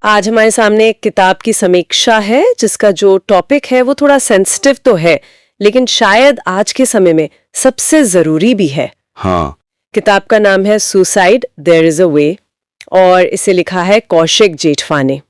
आज हमारे सामने एक किताब की समीक्षा है जिसका जो टॉपिक है वो थोड़ा सेंसिटिव तो है, लेकिन शायद आज के समय में सबसे जरूरी भी है। हाँ। किताब का नाम है सुसाइड देयर इज अ वे और इसे लिखा है कौशिक जेठवा ने।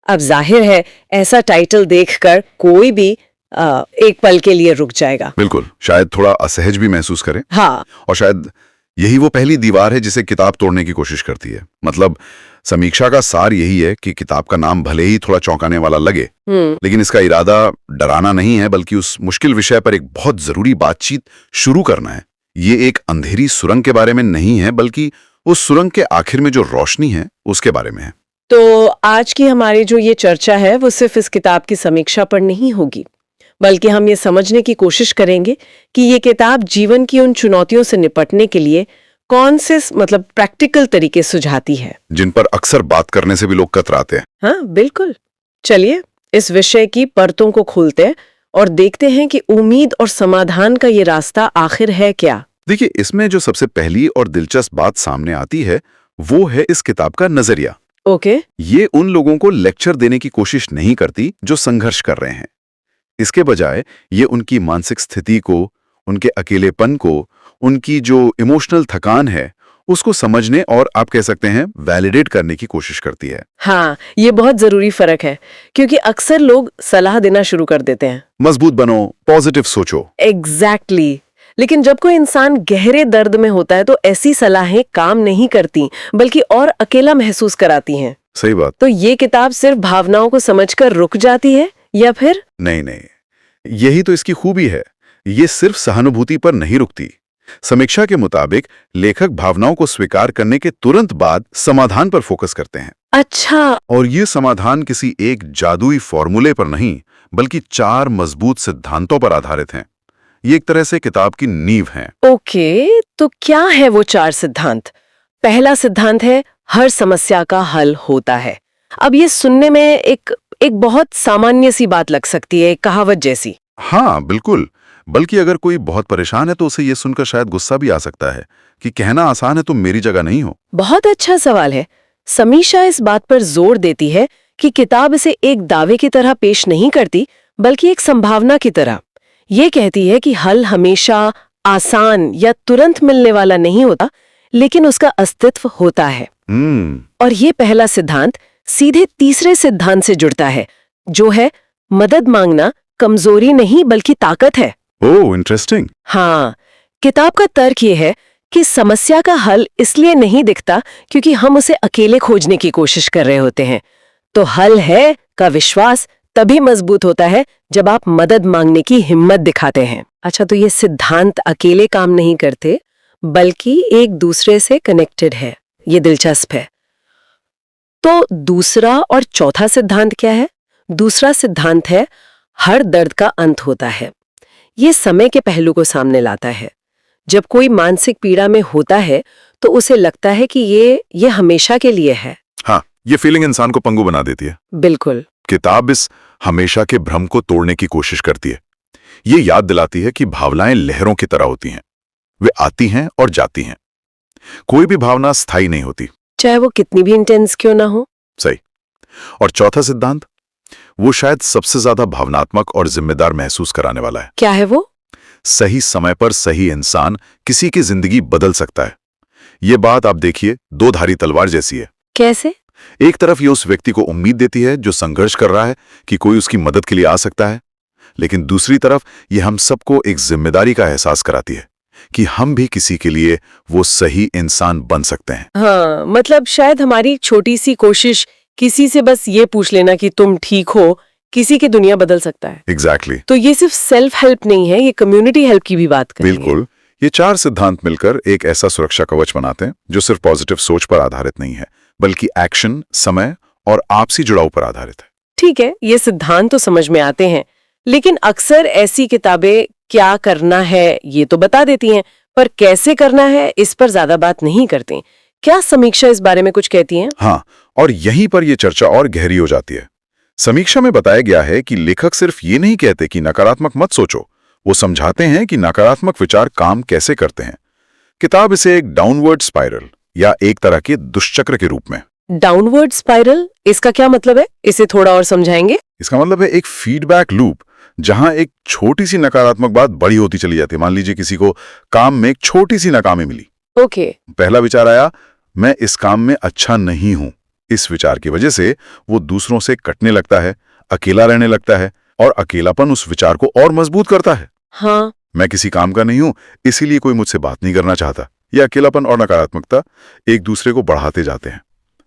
अब जाहिर है ऐसा टाइटल देखकर कोई भी एक पल के लिए रुक जाएगा। बिल्कुल, शायद थोड़ा असहज भी महसूस करे। हाँ, और शायद यही वो पहली दीवार है जिसे किताब तोड़ने की कोशिश करती है। मतलब समीक्षा का सार यही है कि किताब का नाम भले ही थोड़ा चौंकाने वाला लगे, लेकिन इसका इरादा डराना नहीं है, बल्कि उस मुश्किल विषय पर एक बहुत जरूरी बातचीत शुरू करना है। ये एक अंधेरी सुरंग के बारे में नहीं है, बल्कि उस सुरंग के आखिर में जो रोशनी है उसके बारे में है। तो आज की हमारी जो ये चर्चा है वो सिर्फ इस किताब की समीक्षा पर नहीं होगी, बल्कि हम ये समझने की कोशिश करेंगे कि ये किताब जीवन की उन चुनौतियों से निपटने के लिए कौन से प्रैक्टिकल तरीके सुझाती है, जिन पर अक्सर बात करने से भी लोग कतराते हैं। हाँ बिल्कुल। चलिए इस विषय की परतों को खोलते हैं और देखते हैं कि उम्मीद और समाधान का ये रास्ता आखिर है क्या। देखिए, इसमें जो सबसे पहली और दिलचस्प बात सामने आती है वो है इस किताब का नजरिया। ओके। ये उन लोगों को लेक्चर देने की कोशिश नहीं करती जो संघर्ष कर रहे हैं। इसके बजाय ये उनकी मानसिक स्थिति को, उनके अकेलेपन को, उनकी जो इमोशनल थकान है उसको समझने और आप कह सकते हैं वैलिडेट करने की कोशिश करती है। हाँ, ये बहुत जरूरी फर्क है, क्योंकि अक्सर लोग सलाह देना शुरू कर देते हैं, मजबूत बनो, पॉजिटिव सोचो। एग्जैक्टली। लेकिन जब कोई इंसान गहरे दर्द में होता है तो ऐसी सलाहें काम नहीं करती, बल्कि और अकेला महसूस कराती हैं। सही बात। तो ये किताब सिर्फ भावनाओं को समझकर रुक जाती है या फिर? नहीं, यही तो इसकी खूबी है। ये सिर्फ सहानुभूति पर नहीं रुकती। समीक्षा के मुताबिक लेखक भावनाओं को स्वीकार करने के तुरंत बाद समाधान पर फोकस करते हैं। अच्छा। और ये समाधान किसी एक जादुई फॉर्मूले पर नहीं, बल्कि 4 मजबूत सिद्धांतों पर आधारित हैं। ये एक तरह से किताब की नींव है। ओके, तो क्या है वो 4 सिद्धांत? पहला सिद्धांत है हर समस्या का हल होता है। अब ये सुनने में एक बहुत सामान्य सी बात लग सकती है, एक कहावत जैसी। हाँ बिल्कुल, बल्कि अगर कोई बहुत परेशान है तो उसे ये सुनकर शायद गुस्सा भी आ सकता है कि कहना आसान है तुम मेरी जगह नहीं हो। बहुत अच्छा सवाल है। समीक्षा इस बात पर जोर देती है कि किताब इसे एक दावे की तरह पेश नहीं करती, बल्कि एक संभावना की तरह। ये कहती है कि हल हमेशा आसान या तुरंत मिलने वाला नहीं होता, लेकिन उसका अस्तित्व होता है। और ये पहला सिद्धांत सीधे तीसरे सिद्धांत से जुड़ता है, जो है मदद मांगना कमजोरी नहीं बल्कि ताकत है। ओह, इंटरेस्टिंग। हाँ, किताब का तर्क ये है कि समस्या का हल इसलिए नहीं दिखता क्योंकि हम उसे अकेले खोजने की कोशिश कर रहे होते हैं। तो हल है का विश्वास तभी मजबूत होता है जब आप मदद मांगने की हिम्मत दिखाते हैं। अच्छा, तो ये सिद्धांत अकेले काम नहीं करते, बल्कि एक दूसरे से कनेक्टेड है। ये दिलचस्प है। तो दूसरा और चौथा सिद्धांत क्या है? दूसरा सिद्धांत है हर दर्द का अंत होता है। ये समय के पहलू को सामने लाता है। जब कोई मानसिक पीड़ा में होता है तो उसे लगता है कि ये हमेशा के लिए है। हाँ, ये फीलिंग इंसान को पंगु बना देती है। बिल्कुल। किताब इस हमेशा के भ्रम को तोड़ने की कोशिश करती है। ये याद दिलाती है कि भावनाएं लहरों की तरह होती हैं। वे आती हैं और जाती हैं। कोई भी भावना स्थायी नहीं होती, चाहे वो कितनी भी इंटेंस क्यों ना हो। सही। और चौथा सिद्धांत, वो शायद सबसे ज्यादा भावनात्मक और जिम्मेदार महसूस कराने वाला है। क्या है वो? सही समय पर सही इंसान किसी की जिंदगी बदल सकता है। ये बात आप देखिए, 2 धारी तलवार जैसी है। कैसे? एक तरफ ये उस व्यक्ति को उम्मीद देती है जो संघर्ष कर रहा है कि कोई उसकी मदद के लिए आ सकता है, लेकिन दूसरी तरफ ये हम सबको एक जिम्मेदारी का एहसास कराती है कि हम भी किसी के लिए वो सही इंसान बन सकते हैं। हाँ, मतलब शायद हमारी छोटी सी कोशिश, किसी से बस ये पूछ लेना कि तुम ठीक हो, किसी की दुनिया बदल सकता है। एग्जैक्टली। तो ये सिर्फ सेल्फ हेल्प नहीं है, ये कम्युनिटी हेल्प की भी बात करेंगे। बिल्कुल। ये 4 सिद्धांत मिलकर एक ऐसा सुरक्षा कवच बनाते हैं जो सिर्फ पॉजिटिव सोच पर आधारित नहीं है, बल्कि एक्शन, समय और आपसी जुड़ाव पर आधारित है। ठीक है, ये सिद्धांत तो समझ में आते हैं, लेकिन अक्सर ऐसी किताबें क्या करना है ये तो बता देती हैं, पर कैसे करना है इस पर ज्यादा बात नहीं करती। क्या समीक्षा इस बारे में कुछ कहती है? हाँ, और यहीं पर यह चर्चा और गहरी हो जाती है। समीक्षा में बताया गया है कि लेखक सिर्फ ये नहीं कहते कि नकारात्मक मत सोचो, वो समझाते हैं कि नकारात्मक विचार काम कैसे करते हैं। किताब इसे एक डाउनवर्ड स्पाइरल, या एक तरह के दुष्चक्र के रूप में। डाउनवर्ड स्पाइरल, इसका क्या मतलब है? इसे थोड़ा और समझाएंगे? इसका मतलब है एक फीडबैक लूप, जहां एक छोटी सी नकारात्मक बात बड़ी होती चली जाती है। मान लीजिए किसी को काम में एक छोटी सी नाकामी मिली। ओके। पहला विचार आया, मैं इस काम में अच्छा नहीं हूं। इस विचार की वजह से वो दूसरों से कटने लगता है, अकेला रहने लगता है, और अकेलापन उस विचार को और मजबूत करता है। हाँ। मैं किसी काम का नहीं हूं, इसीलिए कोई मुझसे बात नहीं करना चाहता। यह अकेलापन और नकारात्मकता एक दूसरे को बढ़ाते जाते हैं,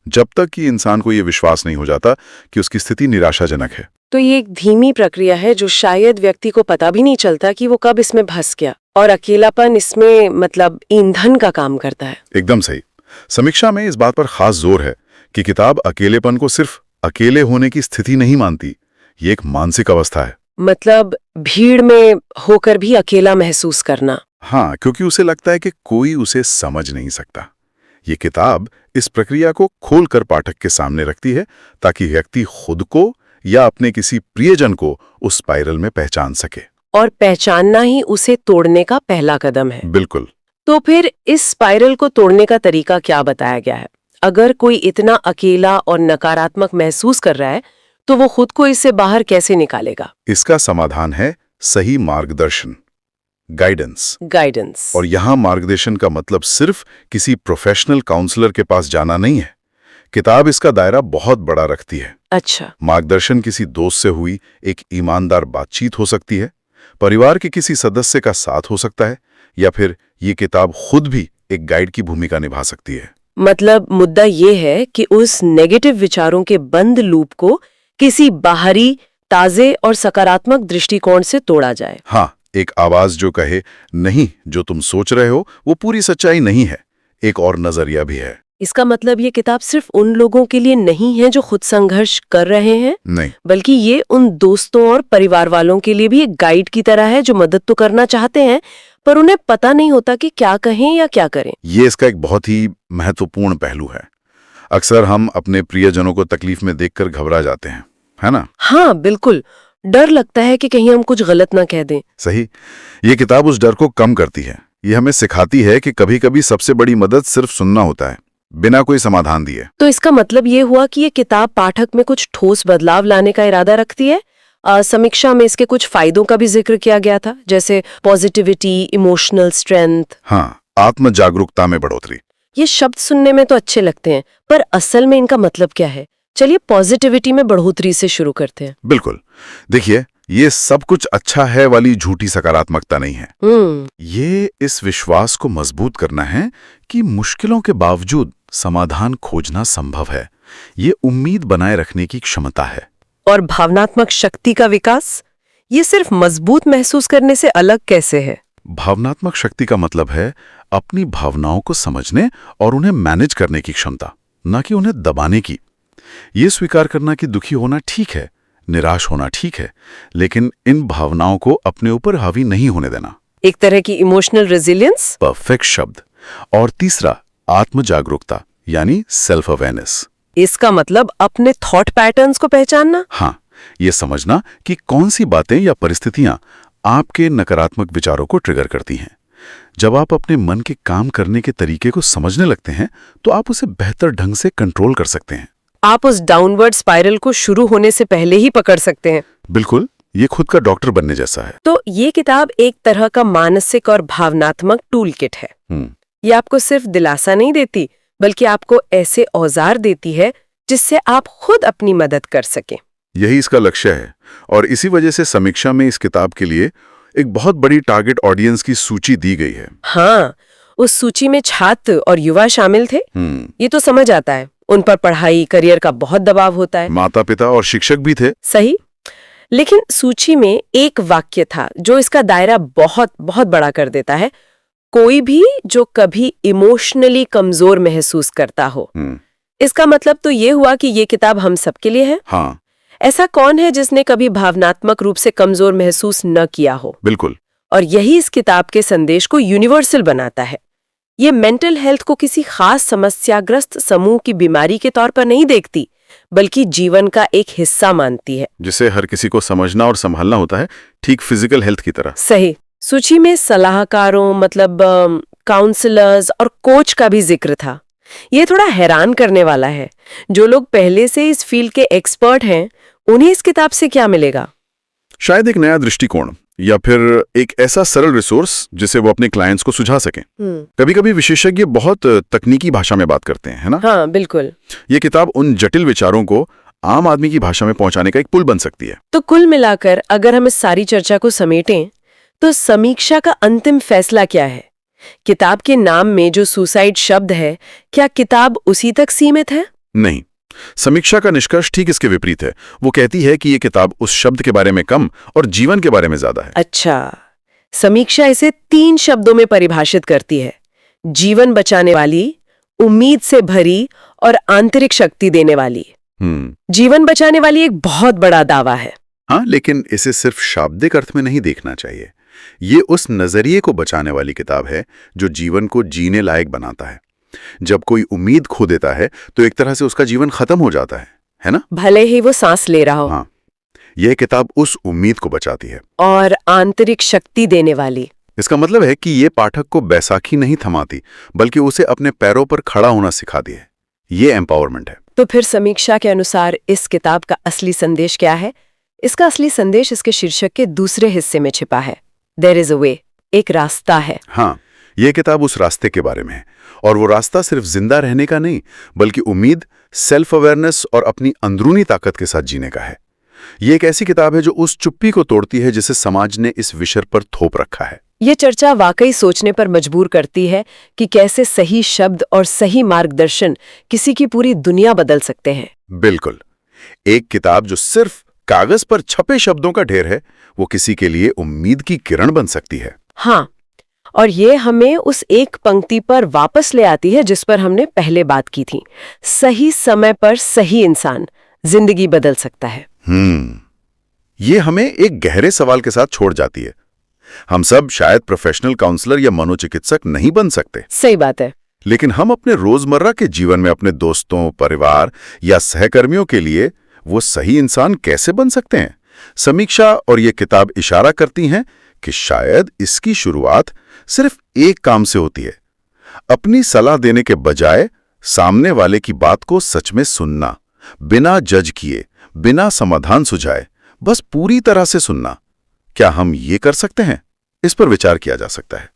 जब तक कि इंसान को यह विश्वास नहीं हो जाता कि उसकी स्थिति निराशाजनक है। तो ये एक धीमी प्रक्रिया है जो शायद व्यक्ति को पता भी नहीं चलता कि वो कब इसमें फंस गया, और अकेलापन इसमें मतलब ईंधन का काम करता है। एकदम सही। समीक्षा में इस बात पर खास जोर है कि किताब अकेलेपन को सिर्फ अकेले होने की स्थिति नहीं मानती, ये एक मानसिक अवस्था है। मतलब भीड़ में होकर भी अकेला महसूस करना। हाँ, क्योंकि उसे लगता है कि कोई उसे समझ नहीं सकता। ये किताब इस प्रक्रिया को खोलकर पाठक के सामने रखती है, ताकि व्यक्ति खुद को या अपने किसी प्रियजन को उस स्पाइरल में पहचान सके। और पहचानना ही उसे तोड़ने का पहला कदम है। बिल्कुल। तो फिर इस स्पाइरल को तोड़ने का तरीका क्या बताया गया है? अगर कोई इतना अकेला और नकारात्मक महसूस कर रहा है, तो वो खुद को इससे बाहर कैसे निकालेगा? इसका समाधान है सही मार्गदर्शन, गाइडेंस। और यहाँ मार्गदर्शन का मतलब सिर्फ किसी प्रोफेशनल काउंसलर के पास जाना नहीं है। किताब इसका दायरा बहुत बड़ा रखती है। अच्छा। मार्गदर्शन किसी दोस्त से हुई एक ईमानदार बातचीत हो सकती है, परिवार के किसी सदस्य का साथ हो सकता है, या फिर ये किताब खुद भी एक गाइड की भूमिका निभा सकती है। मतलब मुद्दा ये है कि उस नेगेटिव विचारों के बंद लूप को किसी बाहरी, ताजे और सकारात्मक दृष्टिकोण से तोड़ा जाए। हाँ, एक आवाज जो कहे, नहीं, जो तुम सोच रहे हो वो पूरी सच्चाई नहीं है, एक और नजरिया भी है। इसका मतलब ये किताब सिर्फ उन लोगों के लिए नहीं है जो खुद संघर्ष कर रहे हैं, नहीं, बल्कि ये उन दोस्तों और परिवार वालों के लिए भी एक गाइड की तरह है जो मदद तो करना चाहते हैं, पर उन्हें पता नहीं होता कि क्या कहें या क्या करें। ये इसका एक बहुत ही महत्वपूर्ण पहलू है। अक्सर हम अपने प्रियजनों को तकलीफ में देखकर घबरा जाते हैं, है ना? हाँ बिल्कुल, डर लगता है कि कहीं हम कुछ गलत ना कह दें। सही। ये किताब उस डर को कम करती है। ये हमें सिखाती है कि कभी-कभी सबसे बड़ी मदद सिर्फ सुनना होता है, बिना कोई समाधान दिए। तो इसका मतलब ये हुआ कि ये किताब पाठक में कुछ ठोस बदलाव लाने का इरादा रखती है। समीक्षा में इसके कुछ फायदों का भी जिक्र किया गया था, जैसे पॉजिटिविटी, इमोशनल स्ट्रेंथ। हाँ, आत्म जागरूकता में बढ़ोतरी। ये शब्द सुनने में तो अच्छे लगते हैं, पर असल में इनका मतलब क्या है? चलिए पॉजिटिविटी में बढ़ोतरी से शुरू करते हैं। बिल्कुल। देखिए, ये सब कुछ अच्छा है वाली झूठी सकारात्मकता नहीं है। ये इस विश्वास को मजबूत करना है कि मुश्किलों के बावजूद समाधान खोजना संभव है। ये उम्मीद बनाए रखने की क्षमता है। और भावनात्मक शक्ति का विकास, ये सिर्फ मजबूत महसूस करने से अलग कैसे है? भावनात्मक शक्ति का मतलब है अपनी भावनाओं को समझने और उन्हें मैनेज करने की क्षमता, न कि उन्हें दबाने की। ये स्वीकार करना कि दुखी होना ठीक है, निराश होना ठीक है, लेकिन इन भावनाओं को अपने ऊपर हावी नहीं होने देना। एक तरह की इमोशनल रेजिलियंस। परफेक्ट शब्द। और तीसरा, आत्म जागरूकता यानी सेल्फ अवेयरनेस। इसका मतलब अपने थॉट पैटर्न्स को पहचानना। हाँ, ये समझना कि कौन सी बातें या परिस्थितियां आपके नकारात्मक विचारों को ट्रिगर करती हैं। जब आप अपने मन के काम करने के तरीके को समझने लगते हैं, तो आप उसे बेहतर ढंग से कंट्रोल कर सकते हैं। आप उस डाउनवर्ड स्पाइरल को शुरू होने से पहले ही पकड़ सकते हैं। बिल्कुल, ये खुद का डॉक्टर बनने जैसा है। तो ये किताब एक तरह का मानसिक और भावनात्मक टूल किट है। ये आपको सिर्फ दिलासा नहीं देती, बल्कि आपको ऐसे औजार देती है जिससे आप खुद अपनी मदद कर सकें। यही इसका लक्ष्य है, और इसी वजह से समीक्षा में इस किताब के लिए एक बहुत बड़ी टारगेट ऑडियंस की सूची दी गई है। हाँ, उस सूची में छात्र और युवा शामिल थे। ये तो समझ आता है, उन पर पढ़ाई, करियर का बहुत दबाव होता है। माता पिता और शिक्षक भी थे। सही। लेकिन सूची में एक वाक्य था जो इसका दायरा बहुत बहुत बड़ा कर देता है। कोई भी जो कभी इमोशनली कमजोर महसूस करता हो। इसका मतलब तो ये हुआ कि ये किताब हम सबके लिए है। हाँ। ऐसा कौन है जिसने कभी भावनात्मक रूप से कमजोर महसूस न किया हो? बिल्कुल। और यही इस किताब के संदेश को यूनिवर्सल बनाता है। ये मेंटल हेल्थ को किसी खास समस्याग्रस्त समूह की बीमारी के तौर पर नहीं देखती, बल्कि जीवन का एक हिस्सा मानती है, जिसे हर किसी को समझना और संभालना होता है, ठीक फिजिकल हेल्थ की तरह। सही। सूची में सलाहकारों मतलब काउंसलर्स और कोच का भी जिक्र था। ये थोड़ा हैरान करने वाला है। जो लोग पहले से इस फील्ड के एक्सपर्ट हैं, उन्हें इस किताब से क्या मिलेगा? शायद एक नया दृष्टिकोण या फिर एक ऐसा सरल रिसोर्स जिसे वो अपने क्लाइंट्स को सुझा सकें। कभी कभी विशेषज्ञ बहुत तकनीकी भाषा में बात करते हैं, है ना? हाँ, बिल्कुल। ये किताब उन जटिल विचारों को आम आदमी की भाषा में पहुंचाने का एक पुल बन सकती है। तो कुल मिलाकर अगर हम इस सारी चर्चा को समेटें, तो समीक्षा का अंतिम फैसला क्या है? किताब के नाम में जो सुसाइड शब्द है, क्या किताब उसी तक सीमित है? नहीं, समीक्षा का निष्कर्ष ठीक इसके विपरीत है। वो कहती है कि ये किताब उस शब्द के बारे में कम और जीवन के बारे में ज्यादा है। अच्छा, समीक्षा इसे 3 शब्दों में परिभाषित करती है: जीवन बचाने वाली, उम्मीद से भरी और आंतरिक शक्ति देने वाली। जीवन बचाने वाली एक बहुत बड़ा दावा है। हाँ, लेकिन इसे सिर्फ शाब्दिक अर्थ में नहीं देखना चाहिए। ये उस नजरिए को बचाने वाली किताब है जो जीवन को जीने लायक बनाता है। जब कोई उम्मीद खो देता है तो एक तरह से उसका जीवन खत्म हो जाता है ना? भले ही वो सांस ले रहा हो। हाँ, यह किताब उस उम्मीद को बचाती है। और आंतरिक शक्ति देने वाली। इसका मतलब है कि ये पाठक को बैसाखी नहीं थमाती, बल्कि उसे अपने पैरों पर खड़ा होना सिखाती है। ये एम्पावरमेंट है। तो फिर समीक्षा के अनुसार इस किताब का असली संदेश क्या है? इसका असली संदेश इसके शीर्षक के दूसरे हिस्से में छिपा है। देयर इज अ वे, एक रास्ता है। हाँ, यह किताब उस रास्ते के बारे में है, और वो रास्ता सिर्फ जिंदा रहने का नहीं, बल्कि उम्मीद, सेल्फ अवेयरनेस और अपनी अंदरूनी ताकत के साथ जीने का है। ये एक ऐसी किताब है जो उस चुप्पी को तोड़ती है जिसे समाज ने इस विषय पर थोप रखा है। ये चर्चा वाकई सोचने पर मजबूर करती है कि कैसे सही शब्द और सही मार्गदर्शन किसी की पूरी दुनिया बदल सकते हैं। बिल्कुल, एक किताब जो सिर्फ कागज पर छपे शब्दों का ढेर है, वो किसी के लिए उम्मीद की किरण बन सकती है। हाँ, और ये हमें उस एक पंक्ति पर वापस ले आती है जिस पर हमने पहले बात की थी: सही समय पर सही इंसान जिंदगी बदल सकता है। ये हमें एक गहरे सवाल के साथ छोड़ जाती है। हम सब शायद प्रोफेशनल काउंसलर या मनोचिकित्सक नहीं बन सकते। सही बात है। लेकिन हम अपने रोजमर्रा के जीवन में अपने दोस्तों, परिवार या सहकर्मियों के लिए वो सही इंसान कैसे बन सकते हैं? समीक्षा और ये किताब इशारा करती हैं कि शायद इसकी शुरुआत सिर्फ एक काम से होती है: अपनी सलाह देने के बजाय सामने वाले की बात को सच में सुनना, बिना जज किए, बिना समाधान सुझाए, बस पूरी तरह से सुनना। क्या हम ये कर सकते हैं? इस पर विचार किया जा सकता है।